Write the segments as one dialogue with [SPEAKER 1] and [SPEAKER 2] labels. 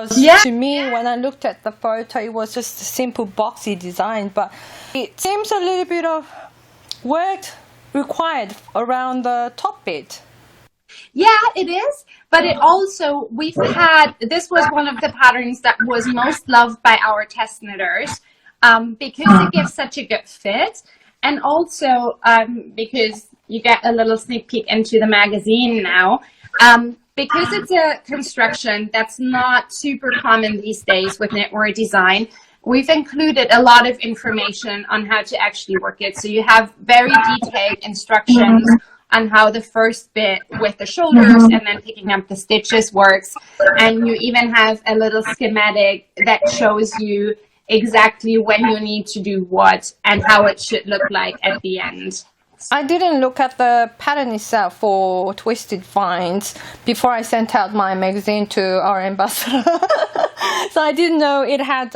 [SPEAKER 1] Because to me, when I looked at the photo, it was just a simple boxy design, but it seems a little bit of work required around the top bit.
[SPEAKER 2] Yeah, it is, but it also, this was one of the patterns that was most loved by our test knitters, because it gives such a good fit, and also because you get a little sneak peek into the magazine now, because it's a construction that's not super common these days with knitwear design. We've included a lot of information on how to actually work it, so you have very detailed instructions on how the first bit with the shoulders and then picking up the stitches works. And you even have a little schematic that shows you exactly when you need to do what and how it should look like at the end.
[SPEAKER 1] I didn't look at the pattern itself for Twisted Vines before I sent out my magazine to our ambassador. So I didn't know it had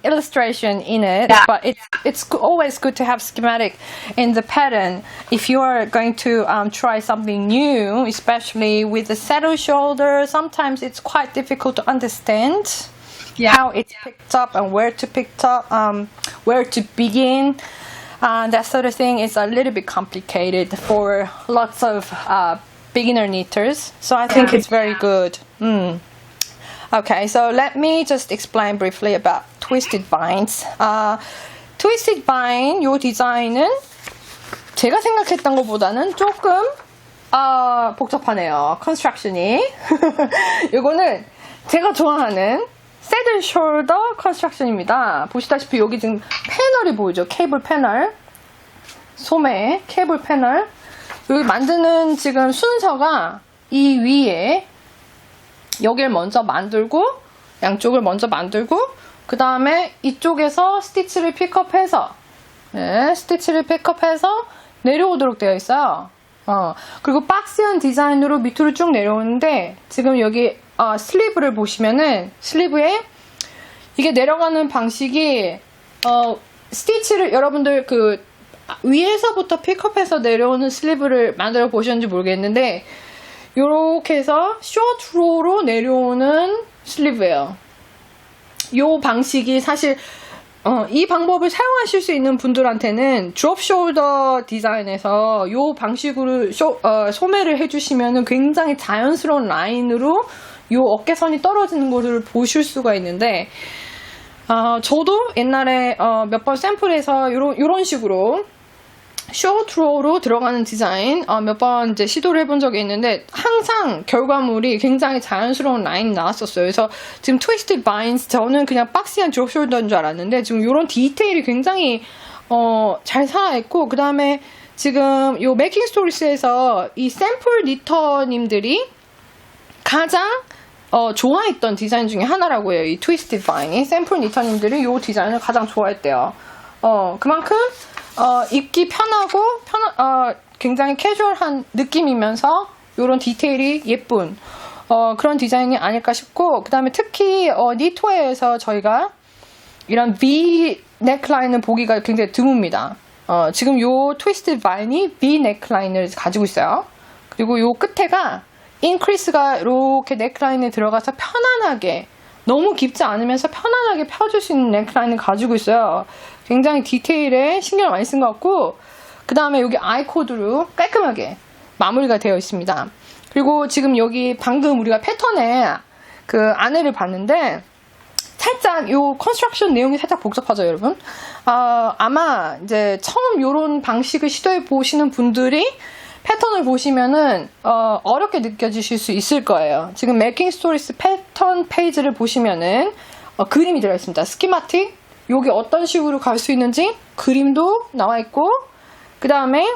[SPEAKER 1] illustration in it, but it's always good to have schematic in the pattern if you are going to try something new, especially with the saddle shoulder. Sometimes it's quite difficult to understand how it's picked up and where to pick up, where to begin. That sort of thing is a little bit complicated for lots of beginner knitters. So I think it's very good. Okay, so let me just explain briefly about Twisted Vines. Twisted Vine 요 디자인은 제가 생각했던 것보다는 조금 복잡하네요. 컨스트럭션이. 이거는 제가 좋아하는 새들 숄더 컨스트럭션입니다. 보시다시피 여기 지금 패널이 보이죠? 케이블 패널. 소매 케이블 패널. 여기 만드는 지금 순서가 이 위에 여기를 먼저 만들고 양쪽을 먼저 만들고 그 다음에 이쪽에서 스티치를 픽업해서 스티치를 픽업해서 내려오도록 되어 있어요. 그리고 박스형 디자인으로 밑으로 쭉 내려오는데 지금 여기 슬리브를 보시면은 슬리브에 이게 내려가는 방식이 스티치를 여러분들 그 위에서부터 픽업해서 내려오는 슬리브를 만들어 보셨는지 모르겠는데 요렇게 해서 숏로로 내려오는 슬리브예요. 요 방식이 사실 이 방법을 사용하실 수 있는 분들한테는 드롭 숄더 디자인에서 요 방식으로 소매를 해주시면 굉장히 자연스러운 라인으로 요 어깨선이 떨어지는 것을 보실 수가 있는데 저도 옛날에 몇 번 샘플에서 요런 식으로 숏로로 들어가는 디자인 몇 번 이제 시도를 해본 적이 있는데 항상 결과물이 굉장히 자연스러운 라인이 나왔었어요. 그래서 지금 트위스티드 바인스 저는 그냥 박스한 드롭 숄더인 줄 알았는데 지금 이런 디테일이 굉장히 잘 살아있고 그 다음에 지금 요 메이킹 스토리스에서 이 샘플 니터님들이 가장 좋아했던 디자인 중에 하나라고 해요. 이 트위스티드 바인이 샘플 니터님들이 이 디자인을 가장 좋아했대요. 그만큼 입기 편하고 굉장히 캐주얼한 느낌이면서 이런 디테일이 예쁜 그런 디자인이 아닐까 싶고 그 다음에 특히 니트웨어에서 저희가 이런 V 넥라인을 보기가 굉장히 드뭅니다. 지금 요 트위스티드 바인이 V 넥라인을 가지고 있어요. 그리고 요 끝에가 인크리스가 이렇게 넥라인에 들어가서 편안하게 너무 깊지 않으면서 편안하게 펴줄 수 있는 넥라인을 가지고 있어요. 굉장히 디테일에 신경을 많이 쓴 것 같고 그 다음에 여기 아이 코드로 깔끔하게 마무리가 되어 있습니다. 그리고 지금 여기 방금 우리가 패턴의 그 안에를 봤는데 살짝 요 컨스트럭션 내용이 살짝 복잡하죠, 여러분? 아마 이제 처음 요런 방식을 시도해 보시는 분들이 패턴을 보시면은 어렵게 느껴지실 수 있을 거예요. 지금 메이킹 스토리스 패턴 페이지를 보시면은 그림이 들어있습니다. 스키마틱 여기 어떤 식으로 갈 수 있는지 그림도 나와 있고 그 다음에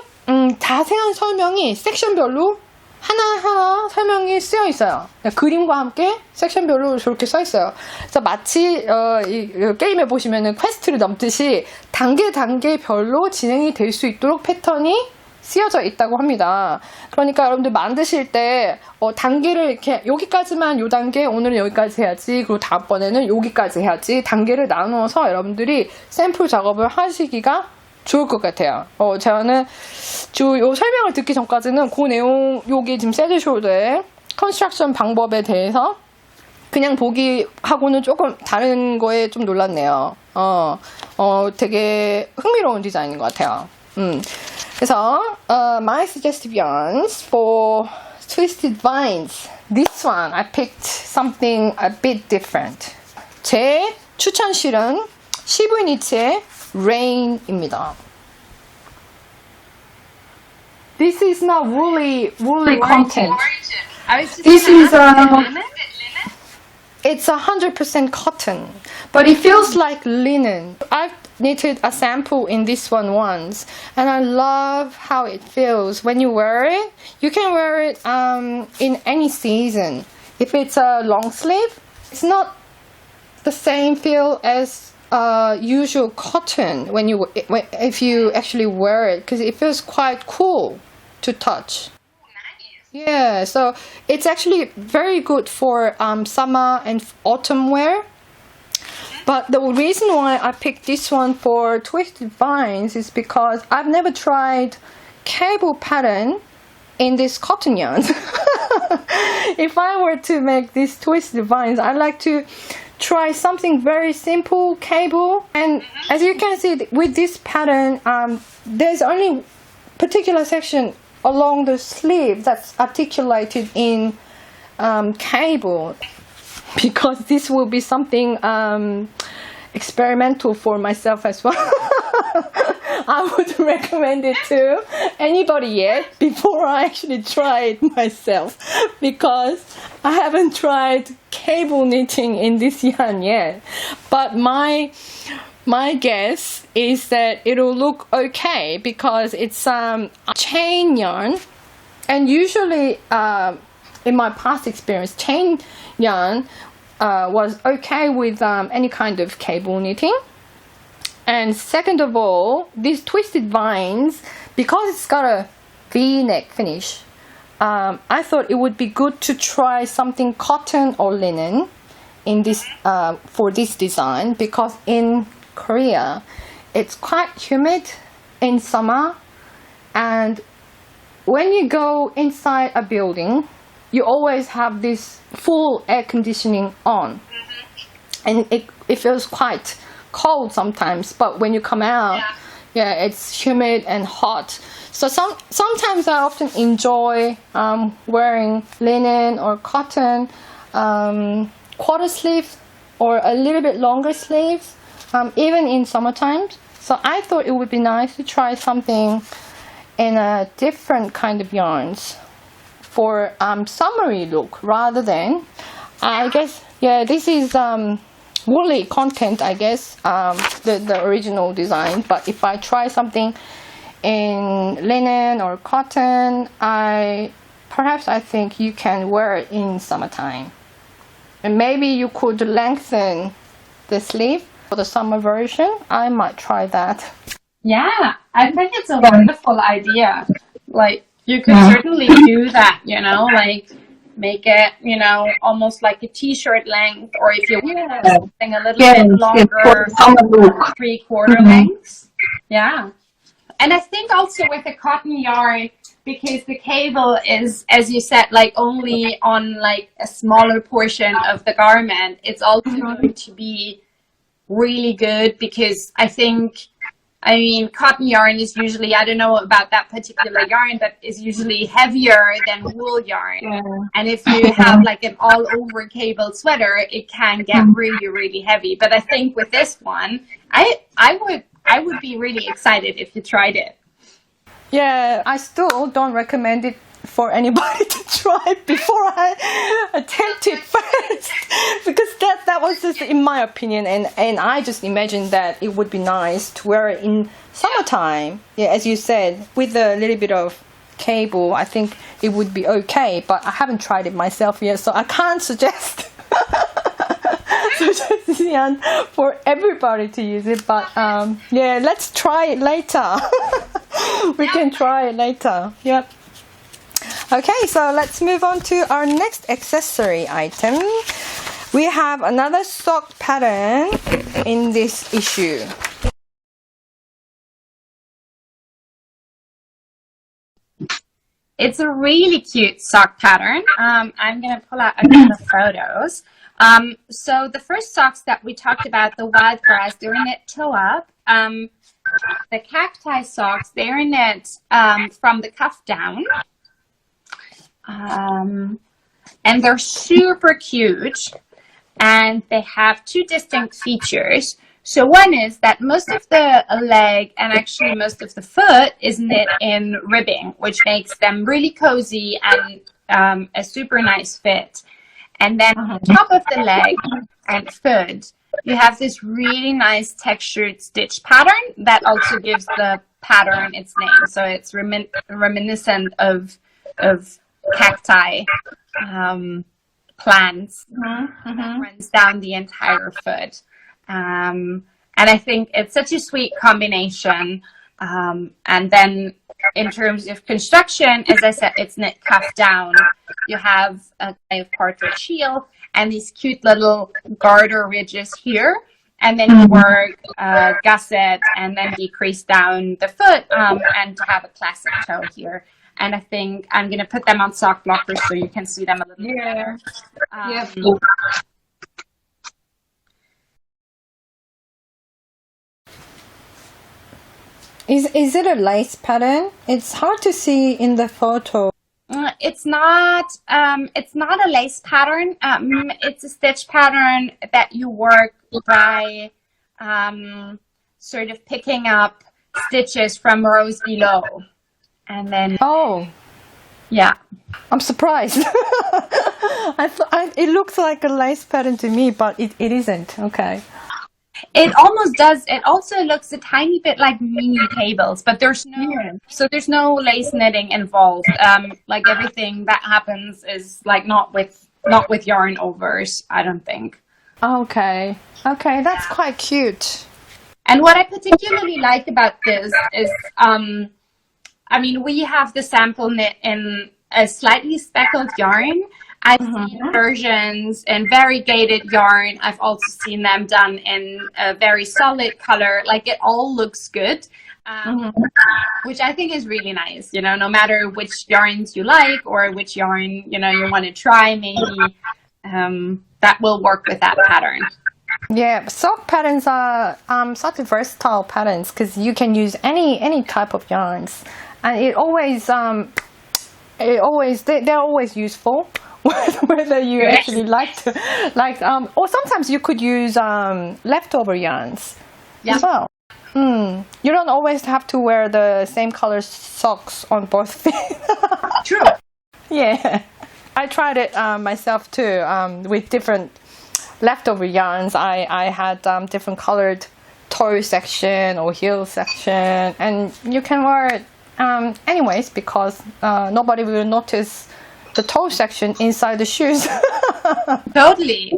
[SPEAKER 1] 자세한 설명이 섹션별로 하나하나 설명이 쓰여 있어요. 그림과 함께 섹션별로 저렇게 써 있어요. 그래서 마치 이 게임에 보시면은 퀘스트를 넘듯이 단계별로 진행이 될 수 있도록 패턴이 쓰여져 있다고 합니다. 그러니까 여러분들 만드실 때 단계를 이렇게 여기까지만 요 단계 오늘은 여기까지 해야지 그리고 다음번에는 여기까지 해야지 단계를 나누어서 여러분들이 샘플 작업을 하시기가 좋을 것 같아요. 저는 요 설명을 듣기 전까지는 그 내용 여기 지금 새드 숄더의 컨스트럭션 방법에 대해서 그냥 보기하고는 조금 다른 거에 좀 놀랐네요. 되게 흥미로운 디자인인 것 같아요. 그래서 my suggestive yarns for twisted vines. This one I picked something a bit different. 제 추천 실은 시브니츠의 Rain입니다. This is not woolly content. This is it's 100% cotton, but it feels like linen. I've knitted a sample in this one once, and I love how it feels when you wear it. You can wear it in any season. If it's a long sleeve, it's not the same feel as usual cotton if you actually wear it, because it feels quite cool to touch. Yeah, so it's actually very good for summer and autumn wear. But the reason why I picked this one for twisted vines is because I've never tried cable pattern in this cotton yarn. If I were to make these twisted vines, I'd like to try something very simple cable. And as you can see with this pattern, there's only particular section along the sleeve that's articulated in cable, because this will be something experimental for myself as well. I would recommend it to anybody yet before I actually try it myself, because I haven't tried cable knitting in this yarn yet. But my guess is that it'll look okay because it's a chain yarn, and usually in my past experience, chain yarn was okay with any kind of cable knitting. And second of all, these twisted vines, because it's got a V-neck finish, I thought it would be good to try something cotton or linen in this for this design, because in Korea it's quite humid in summer, and when you go inside a building, you always have this full air conditioning on, and it feels quite cold sometimes, but when you come out, it's humid and hot. So sometimes I often enjoy wearing linen or cotton quarter sleeves or a little bit longer sleeves, even in summertime. So I thought it would be nice to try something in a different kind of yarns for summery look, rather than, I guess, this is woolly content, I guess, the original design. But if I try something in linen or cotton, I think you can wear it in summertime. And maybe you could lengthen the sleeve for the summer version. I might try that.
[SPEAKER 2] Yeah, I think it's a wonderful idea. Like, you could certainly do that, like make it, almost like a t-shirt length, or if you want something a little bit longer, 3/4 lengths. Yeah. And I think also with a cotton yarn, because the cable is, as you said, like only on like a smaller portion of the garment, it's also going to be really good, because I mean, cotton yarn is usually, I don't know about that particular yarn, but is usually heavier than wool yarn. Yeah. And if you have like an all over cable sweater, it can get really, really heavy. But I think with this one, I would be really excited if you tried it.
[SPEAKER 1] Yeah, I still don't recommend it for anybody to try before I attempt it first, because that was just in my opinion, and I just imagined that it would be nice to wear it in summertime. Yeah, as you said, with a little bit of cable, I think it would be okay, but I haven't tried it myself yet, so I can't suggest for everybody to use it. But yeah, let's try it later. We can try it later. Yep. Okay, so let's move on to our next accessory item. We have another sock pattern in this issue.
[SPEAKER 2] It's a really cute sock pattern. I'm going to pull out a couple of photos. So the first socks that we talked about, the wild grass, they're knit toe up. The cacti socks, they're knit from the cuff down. And they're super cute. And they have two distinct features. So one is that most of the leg and actually most of the foot is knit in ribbing, which makes them really cozy and a super nice fit. And then on top of the leg and foot, you have this really nice textured stitch pattern that also gives the pattern its name. So it's reminiscent of cacti plants that runs down the entire foot. And I think it's such a sweet combination. And then in terms of construction, as I said, it's knit cuff down. You have a kind of partridge heel and these cute little garter ridges here. And then you work gusset and then decrease down the foot and to have a classic toe here. And I think I'm going to put them on sock blockers so you can see them a little bit better.
[SPEAKER 1] Is it a lace pattern? It's hard to see in the photo.
[SPEAKER 2] It's not a lace pattern. It's a stitch pattern that you work by sort of picking up stitches from rows below. And then, yeah. I'm
[SPEAKER 1] surprised. It looks like a lace pattern to me, but it isn't. Okay.
[SPEAKER 2] It almost does. It also looks a tiny bit like mini cables, but there's no lace knitting involved. Like everything that happens is like not with yarn overs, I don't think.
[SPEAKER 1] Okay, that's quite cute.
[SPEAKER 2] And what I particularly like about this is, I mean, we have the sample knit in a slightly speckled yarn. I've seen versions in variegated yarn. I've also seen them done in a very solid color. Like it all looks good, which I think is really nice. You know, no matter which yarns you like or which yarn, you know, you want to try, maybe that will work with that pattern.
[SPEAKER 1] Yeah, sock patterns are such versatile patterns because you can use any type of yarns, and they're always useful. Whether you actually or sometimes you could use leftover yarns as well. You don't always have to wear the same color socks on both feet.
[SPEAKER 2] True.
[SPEAKER 1] Yeah, I tried it myself too with different leftover yarns. I had different colored toe section or heel section, and you can wear it anyways because nobody will notice the toe section inside the shoes.
[SPEAKER 2] Totally.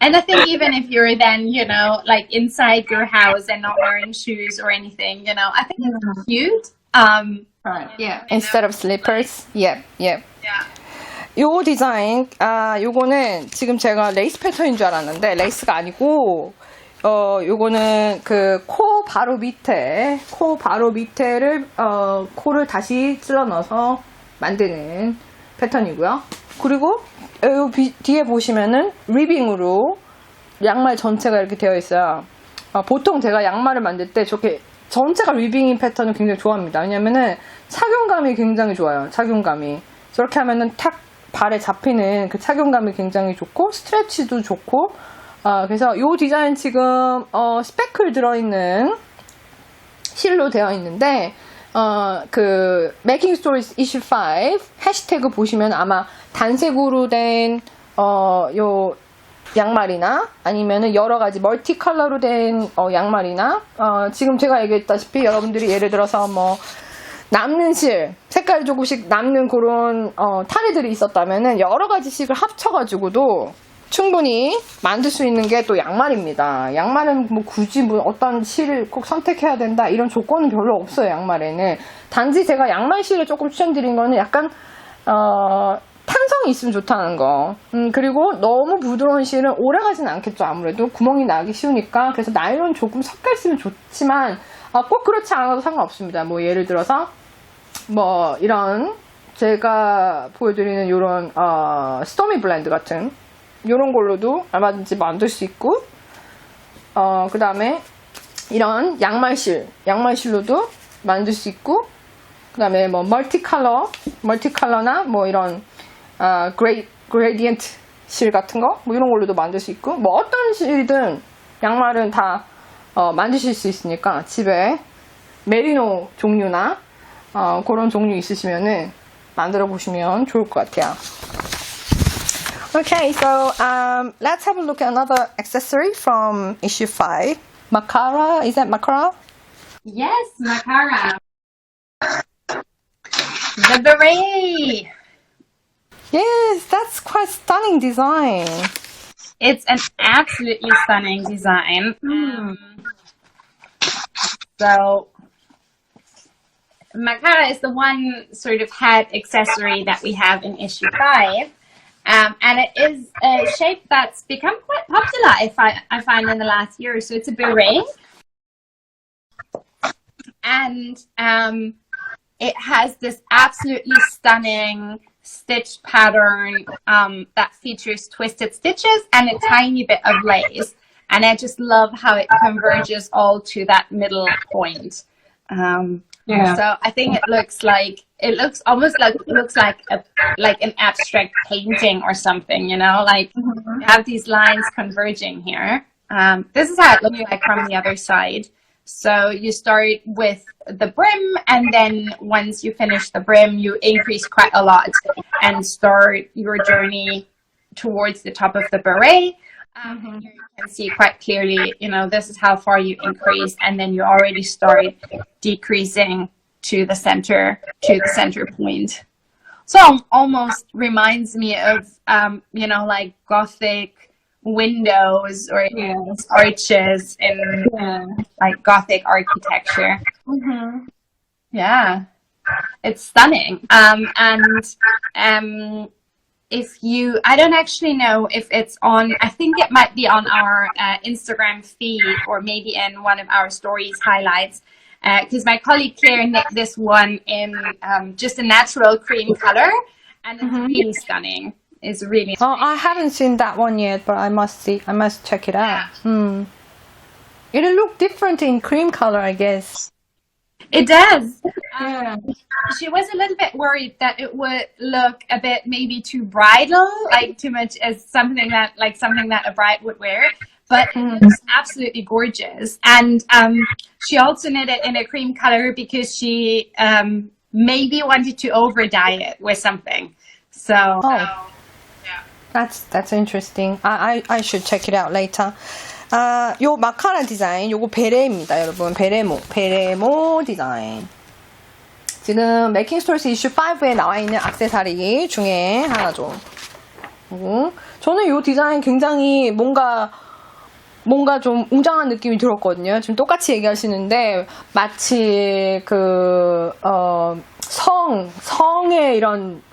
[SPEAKER 2] And I think even if you're then, you know, like inside your house and not wearing shoes or anything, you know, I think it's cute.
[SPEAKER 1] Right. Yeah. Instead of slippers. Yeah. 요 디자인, 요거는 지금 제가 레이스 패턴인 줄 알았는데 레이스가 아니고 요거는 그 코 바로 밑에를 코를 다시 찔러 넣어서 만드는 패턴이고요. 그리고 요 뒤에 보시면은 리빙으로 양말 전체가 이렇게 되어 있어요. 보통 제가 양말을 만들 때 저렇게 전체가 리빙인 패턴을 굉장히 좋아합니다. 왜냐면은 착용감이 굉장히 좋아요. 착용감이 저렇게 하면은 탁 발에 잡히는 그 착용감이 굉장히 좋고 스트레치도 좋고 그래서 요 디자인 지금 스페클 들어있는 실로 되어 있는데 그 Making Stories 25 해시태그 보시면 아마 단색으로 된 요 양말이나 아니면은 여러 가지 멀티 컬러로 된 양말이나 지금 제가 얘기했다시피 여러분들이 예를 들어서 뭐 남는 실 색깔이 조금씩 남는 그런 타리들이 있었다면은 여러 가지 식을 합쳐가지고도 충분히 만들 수 있는 게 또 양말입니다. 양말은 뭐 굳이 뭐 어떤 실을 꼭 선택해야 된다 이런 조건은 별로 없어요. 양말에는 단지 제가 양말 실을 조금 추천드린 거는 약간 탄성이 있으면 좋다는 거. 그리고 너무 부드러운 실은 오래가진 않겠죠. 아무래도 구멍이 나기 쉬우니까. 그래서 나일론 조금 섞여 있으면 좋지만 꼭 그렇지 않아도 상관없습니다. 뭐 예를 들어서 뭐 이런 제가 보여드리는 이런 스토미 블렌드 같은 요런 걸로도 얼마든지 만들 수 있고, 그 다음에 이런 양말실로도 만들 수 있고, 그 다음에 뭐 멀티컬러나 뭐 이런 그레디언트 실 같은 거, 뭐 이런 걸로도 만들 수 있고, 뭐 어떤 실이든 양말은 다 만드실 수 있으니까 집에 메리노 종류나 그런 종류 있으시면은 만들어 보시면 좋을 것 같아요. Okay, so let's have a look at another accessory from issue 5. Macara, is that Macara?
[SPEAKER 2] Yes, Macara. The beret.
[SPEAKER 1] Yes, that's quite stunning design.
[SPEAKER 2] It's an absolutely stunning design. So Macara is the one sort of head accessory that we have in issue 5. And it is a shape that's become quite popular, I find, in the last year. So it's a beret. And it has this absolutely stunning stitch pattern that features twisted stitches and a tiny bit of lace. And I just love how it converges all to that middle point. So I think it looks almost like an abstract painting or something, you know, like you have these lines converging here. This is how it looks like from the other side. So you start with the brim, and then once you finish the brim, you increase quite a lot and start your journey towards the top of the beret. Here you can see quite clearly, you know, this is how far you increase, and then you already start decreasing to the center point. So almost reminds me of, you know, like Gothic windows or arches in like Gothic architecture. Yeah, it's stunning. I don't actually know if it's on, I think it might be on our Instagram feed or maybe in one of our stories highlights, because my colleague Claire knit this one in just a natural cream color, and it's really stunning. It's really stunning.
[SPEAKER 1] I haven't seen that one yet, but I must check it out. It'll look different in cream color, I guess.
[SPEAKER 2] It does. She was a little bit worried that it would look a bit maybe too bridal, like too much as something that a bride would wear. But it looks absolutely gorgeous. And she also knit it in a cream color because she maybe wanted to over dye it with something. So
[SPEAKER 1] that's interesting. I should check it out later. 요 마카라 디자인, 요거 베레입니다, 여러분. 베레모 디자인. 지금 메이킹 스토리스 이슈 5에 나와 있는 액세서리 중에 하나죠. 저는 요 디자인 굉장히 뭔가 좀 웅장한 느낌이 들었거든요. 지금 똑같이 얘기하시는데 마치 성의 이런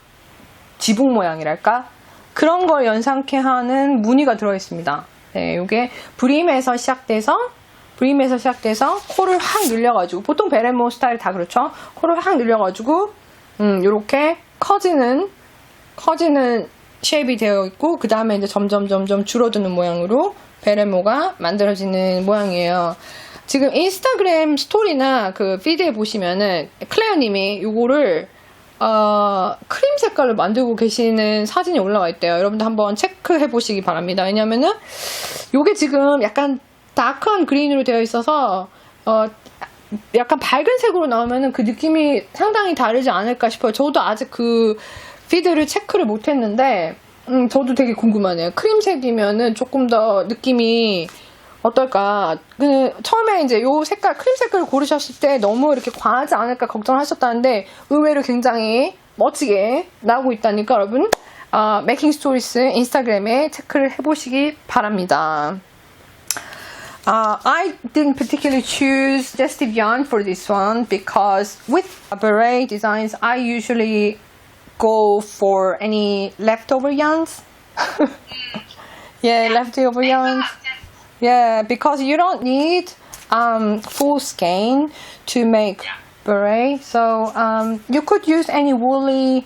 [SPEAKER 1] 지붕 모양이랄까? 그런 걸 연상케 하는 무늬가 들어있습니다. 네, 요게 브림에서 시작돼서 코를 확 늘려가지고, 보통 베레모 스타일 다 그렇죠? 코를 확 늘려가지고 요렇게 커지는 쉐입이 되어 있고, 그 다음에 이제 점점 줄어드는 모양으로 베레모가 만들어지는 모양이에요. 지금 인스타그램 스토리나 그 피드에 보시면은 클레어님이 요거를 크림 색깔로 만들고 계시는 사진이 올라와 있대요. 여러분들 한번 체크해 보시기 바랍니다. 왜냐면은 요게 지금 약간 다크한 그린으로 되어 있어서 약간 밝은 색으로 나오면은 그 느낌이 상당히 다르지 않을까 싶어요. 저도 아직 그 피드를 체크를 못 했는데 저도 되게 궁금하네요. 크림색이면은 조금 더 느낌이 어떨까? 처음에 이제 요 색깔, 크림 색깔을 고르셨을 때 너무 이렇게 과하지 않을까 걱정하셨다는데 의외로 굉장히 멋지게 나오고 있다니까 여러분, 메이킹 스토리스 인스타그램에 체크를 해보시기 바랍니다. I didn't particularly choose Digestive yarn for this one because with beret designs, I usually go for any leftover yarns. Leftover yarns. Yeah, because you don't need full skein to make beret, so you could use any woolly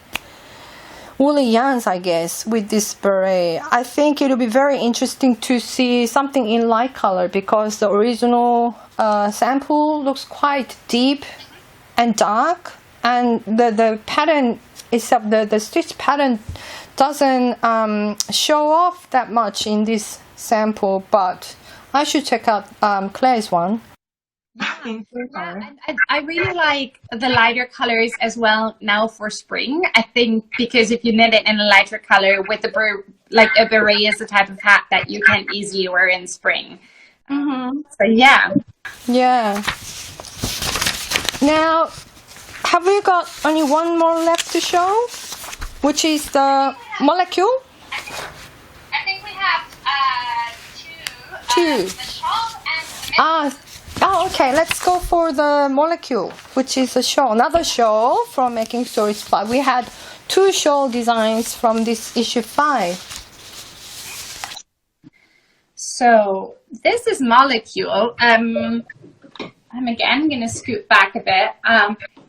[SPEAKER 1] woolly yarns, I guess, with this beret. I think it'll be very interesting to see something in light color because the original sample looks quite deep and dark, and the pattern itself, the stitch pattern doesn't show off that much in this sample, but I should check out Claire's one.
[SPEAKER 2] I really like the lighter colors as well now for spring. I think because if you knit it in a lighter color with a beret is the type of hat that you can easily wear in spring. So yeah.
[SPEAKER 1] Now, have we got only one more left to show, which is the molecule?
[SPEAKER 2] I think we have
[SPEAKER 1] two.
[SPEAKER 2] The shawl and the
[SPEAKER 1] okay. Let's go for the molecule, which is a shawl. Another shawl from Making Stories 5. We had 2 shawl designs from this issue 5.
[SPEAKER 2] So this is molecule. I'm again going to scoot back a bit.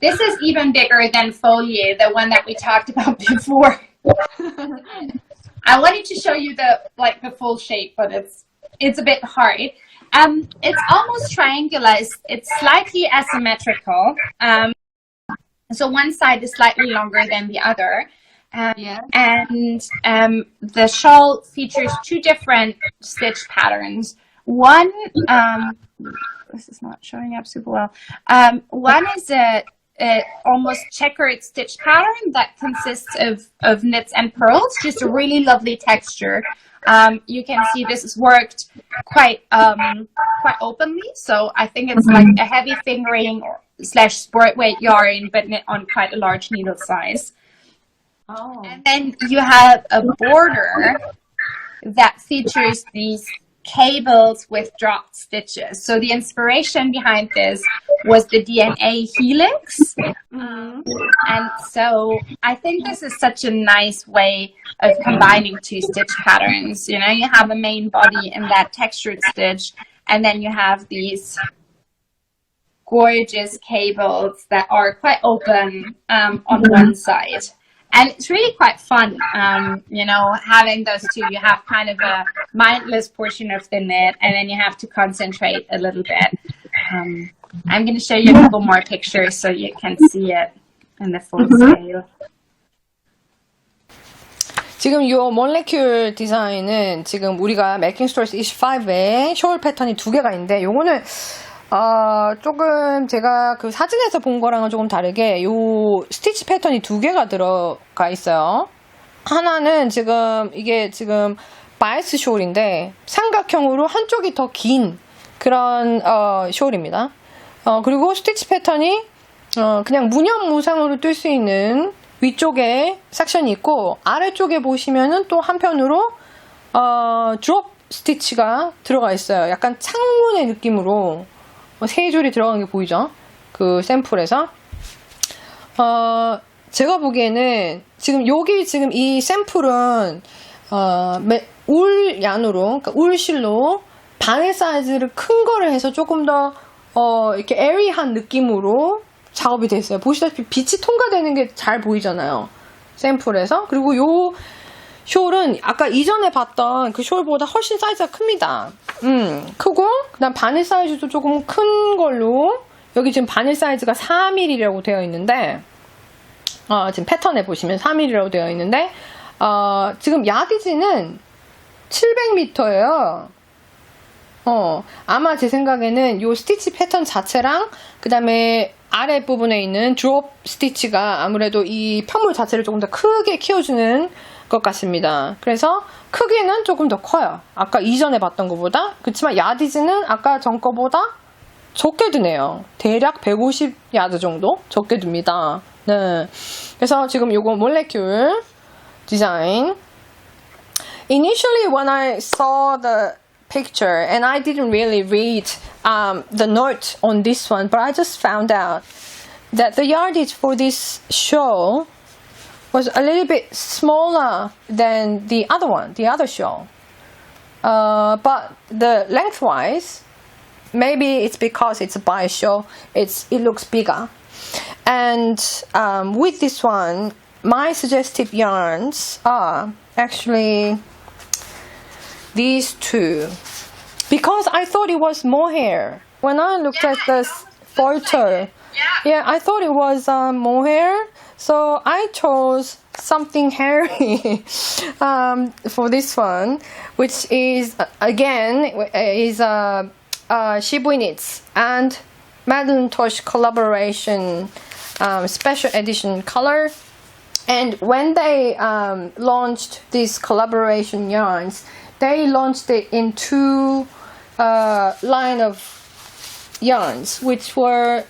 [SPEAKER 2] This is even bigger than folier, the one that we talked about before. I wanted to show you the full shape, but it's a bit hard. It's almost triangular. It's slightly asymmetrical. So one side is slightly longer than the other. And the shawl features 2 different stitch patterns. One, this is not showing up super well. One is a almost checkered stitch pattern that consists of knits and purls, just a really lovely texture. You can see this is worked quite openly, so I think it's like a heavy fingering / sport weight yarn, but knit on quite a large needle size. And then you have a border that features these cables with dropped stitches. So the inspiration behind this was the DNA helix. And so I think this is such a nice way of combining 2 stitch patterns. You know, you have a main body in that textured stitch, and then you have these gorgeous cables that are quite open on one side. And it's really quite fun, you know, having those 2. You have kind of a mindless portion of the knit, and then you have to concentrate a little bit. I'm going to show you a couple more pictures so you can see it in the full scale.
[SPEAKER 1] 지금 이 몰레큘 디자인은 지금 우리가 Making Stories 25에 숄 패턴이 2개가 있는데 요거는 조금 제가 그 사진에서 본 거랑은 조금 다르게 요 스티치 패턴이 2개가 들어가 있어요. 하나는 지금 이게 지금 바이스 숄인데 삼각형으로 한쪽이 더 긴 그런 숄입니다. 그리고 스티치 패턴이 그냥 무념무상으로 뜰 수 있는 위쪽에 섹션이 있고 아래쪽에 보시면은 또 한편으로 드롭 스티치가 들어가 있어요. 약간 창문의 느낌으로 3줄이 들어간 게 보이죠? 그 샘플에서. 제가 보기에는 지금 여기 지금 이 샘플은 울 얀으로, 그러니까 울실로 바늘 사이즈를 큰 거를 해서 조금 더 이렇게 에리한 느낌으로 작업이 됐어요. 보시다시피 빛이 통과되는 게 잘 보이잖아요. 샘플에서. 그리고 요 숄은 아까 이전에 봤던 그 숄보다 훨씬 사이즈가 큽니다. 크고 그다음 바늘 사이즈도 조금 큰 걸로 여기 지금 바늘 사이즈가 4mm라고 되어 있는데 지금 패턴에 보시면 4mm라고 되어 있는데 지금 야디지는 700m예요. 아마 제 생각에는 요 스티치 패턴 자체랑 그 다음에 아랫부분에 있는 드롭 스티치가 아무래도 이 편물 자체를 조금 더 크게 키워주는 것 같습니다. 그래서 크기는 조금 더 커요. 아까 이전에 봤던 것보다. 그렇지만 야디즈는 아까 전 거보다 적게 드네요. 대략 150야드 정도 적게 듭니다. 네. 그래서 지금 요거 몰레큘 디자인. Initially when I saw the picture and I didn't really read the note on this one, but I just found out that the yardage for this shawl was a little bit smaller than the other one, the other shawl. But the lengthwise, maybe it's because it's a bias shawl, it looks bigger. And with this one, my suggestive yarns are actually these two, because I thought it was mohair. When I looked at this photo, yeah, I thought it was mohair, so I chose something hairy for this one, which is again is Shibuya Knits and Madeleine Tosh collaboration special edition color. And when they launched these collaboration yarns, they launched it in two line of yarns, which were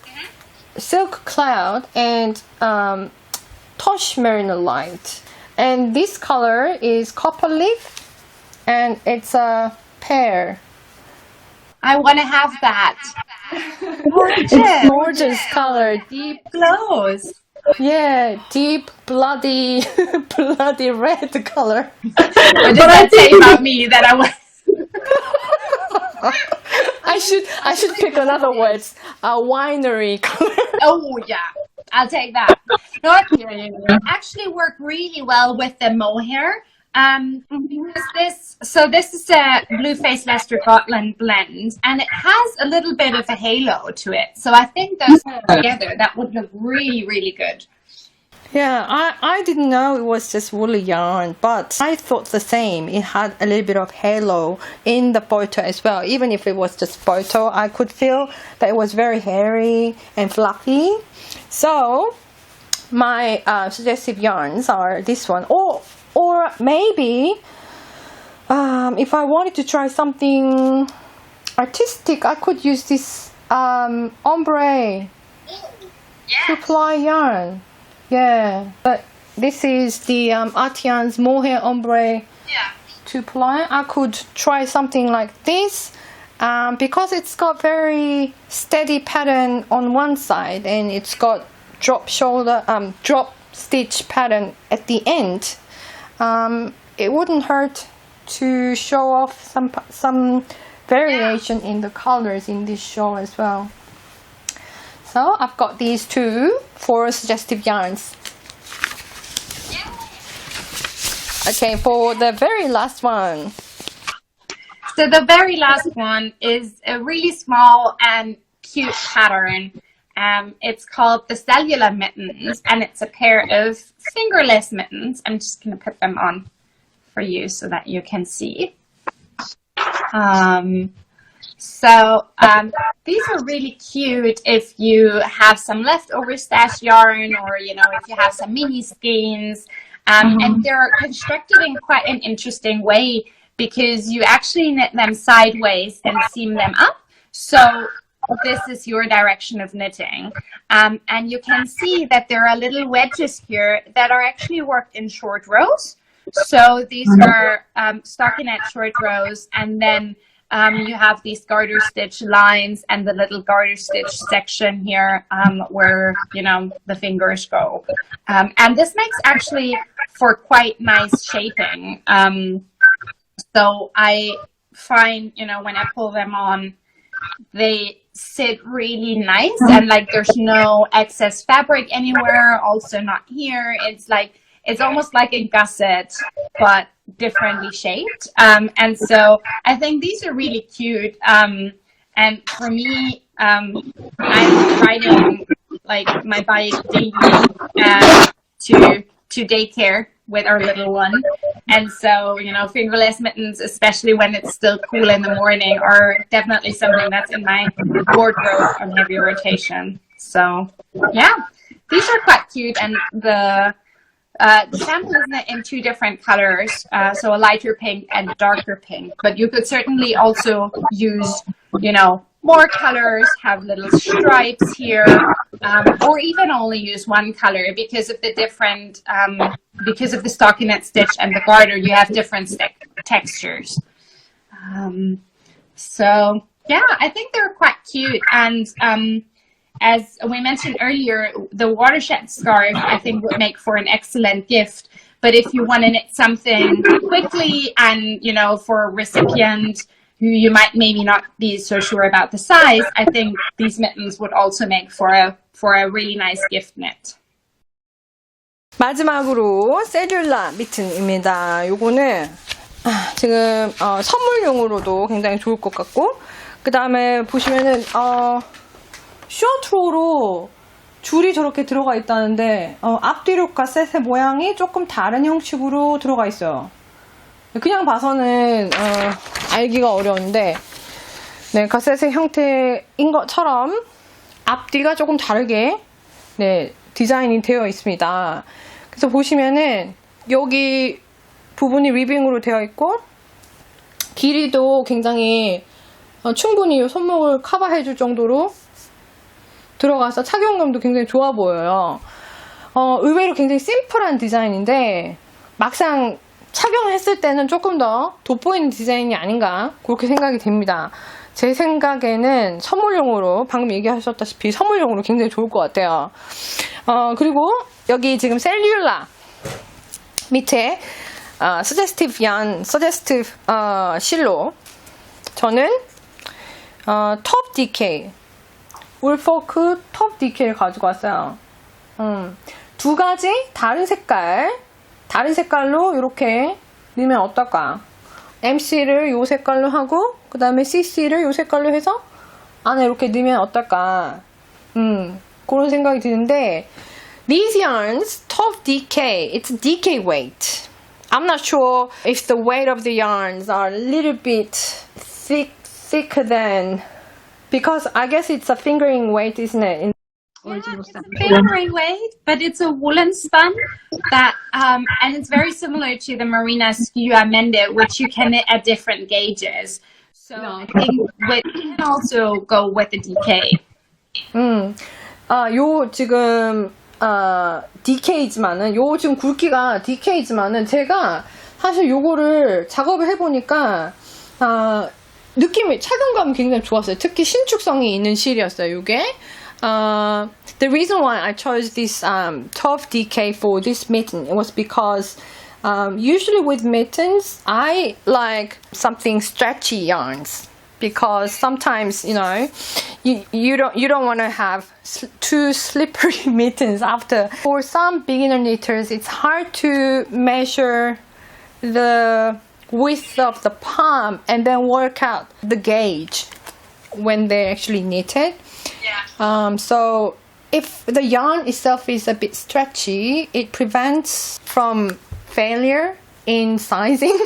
[SPEAKER 1] Silk Cloud and Tosh Merino Light. And this color is Copper Leaf, and it's a pear.
[SPEAKER 2] I want to have that.
[SPEAKER 1] It's gorgeous color.
[SPEAKER 2] Deep glows.
[SPEAKER 1] Yeah, deep, bloody, bloody red color.
[SPEAKER 2] What does that say about me that I was?
[SPEAKER 1] I should pick another word. A winery color.
[SPEAKER 2] Oh yeah, I'll take that. No, it actually worked really well with the mohair. Because this is a Blue Face Leicester Gotland blend, and it has a little bit of a halo to it. So I think those together, that would look really, really good.
[SPEAKER 1] Yeah, I didn't know it was just woolly yarn, but I thought the same. It had a little bit of halo in the photo as well. Even if it was just photo, I could feel that it was very hairy and fluffy. So my suggestive yarns are this one, or maybe if I wanted to try something artistic, I could use this ombre two-ply yarn. Yeah, but this is the Artian's mohair ombre two-ply. I could try something like this because it's got very steady pattern on one side, and it's got drop stitch pattern at the end. It wouldn't hurt to show off some variation in the colors in this show as well. So I've got these two for suggestive yarns. Okay, for the very last one.
[SPEAKER 2] So the very last one is a really small and cute pattern. It's called the Cellular mittens, and it's a pair of fingerless mittens. I'm just going to put them on for you so that you can see. These are really cute if you have some leftover stash yarn, or if you have some mini skeins. And they're constructed in quite an interesting way because you actually knit them sideways and seam them up. So this is your direction of knitting. And you can see that there are little wedges here that are actually worked in short rows. So these are stockinette short rows, and then you have these garter stitch lines and the little garter stitch section here where the fingers go, and this makes actually for quite nice shaping. So I find when I pull them on, they sit really nice, and like there's no excess fabric anywhere, also not here. It's almost like a gusset, but differently shaped. And so I think these are really cute. And for me, I'm riding like my bike daily to daycare with our little one. And so, fingerless mittens, especially when it's still cool in the morning, are definitely something that's in my wardrobe on heavy rotation. So yeah, these are quite cute. And the sample is in two different colors, so a lighter pink and a darker pink. But you could certainly also use, more colors, have little stripes here, or even only use one color because of the different, because of the stockinette stitch and the garter, you have different textures. So yeah, I think they're quite cute. And as we mentioned earlier, the watershed scarf, I think, would make for an excellent gift. But if you want to knit something quickly and, for a recipient who you might maybe not be so sure about the size, I think these mittens would also make for a really nice gift knit.
[SPEAKER 1] 마지막으로 셀룰라 미튼입니다. 요거는 지금 선물용으로도 굉장히 좋을 것 같고, 그 다음에 보시면은 슈어트로로 줄이 저렇게 들어가 있다는데 앞뒤로 카셋의 모양이 조금 다른 형식으로 들어가 있어요. 그냥 봐서는 알기가 어려운데, 네, 카셋의 형태인 것처럼 앞뒤가 조금 다르게 네, 디자인이 되어 있습니다. 그래서 보시면은 여기 부분이 리빙으로 되어 있고, 길이도 굉장히 충분히 손목을 커버해 줄 정도로 들어가서 착용감도 굉장히 좋아 보여요. 의외로 굉장히 심플한 디자인인데 막상 착용했을 때는 조금 더 돋보이는 디자인이 아닌가 그렇게 생각이 됩니다. 제 생각에는 선물용으로, 방금 얘기하셨다시피 선물용으로 굉장히 좋을 것 같아요. 그리고 여기 지금 셀룰라 밑에 suggestive yarn, suggestive 실로 저는 top DK 울포크 톱 DK를 가지고 왔어요. 두 가지 다른 색깔로 이렇게 넣으면 어떨까? MC를 이 색깔로 하고, 그 다음에 CC를 이 색깔로 해서 안에 이렇게 넣으면 어떨까? 그런 생각이 드는데, these yarns, top DK, it's DK weight. I'm not sure if the weight of the yarns are a little bit thicker than, because I guess it's a fingering weight, isn't it?
[SPEAKER 2] Yeah, it's a fingering weight, but it's a woolen spun that, and it's very similar to the Marina skew I mended, which you can knit at different gauges. So I think you can also go with the DK.
[SPEAKER 1] 요 지금 DK지만은 요 지금 굵기가 DK지만은 제가 사실 요거를 작업을 해보니까 느낌이 착용감이 굉장히 좋았어요. 특히 신축성이 있는 실이었어요. 요게. The reason why I chose this top DK for this mitten was because usually with mittens I like something stretchy yarns, because sometimes you don't want to have too slippery mittens after. For some beginner knitters it's hard to measure the width of the palm and then work out the gauge when they actually knit it. Yeah. So if the yarn itself is a bit stretchy, it prevents from failure in sizing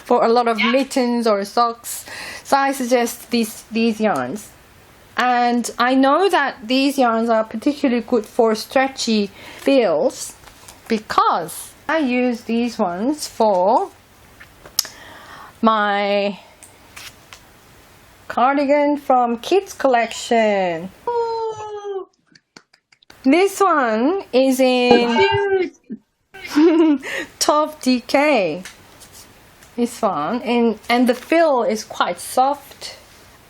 [SPEAKER 1] for a lot of mittens or socks. So I suggest these yarns. And I know that these yarns are particularly good for stretchy feels because I use these ones for my cardigan from kids collection.
[SPEAKER 2] Oh,
[SPEAKER 1] This one is in top DK. This one, and the feel is quite soft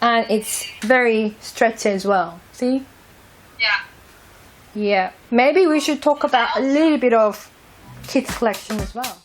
[SPEAKER 1] and it's very stretchy as well. See? Yeah. Maybe we should talk about a little bit of kids collection as well.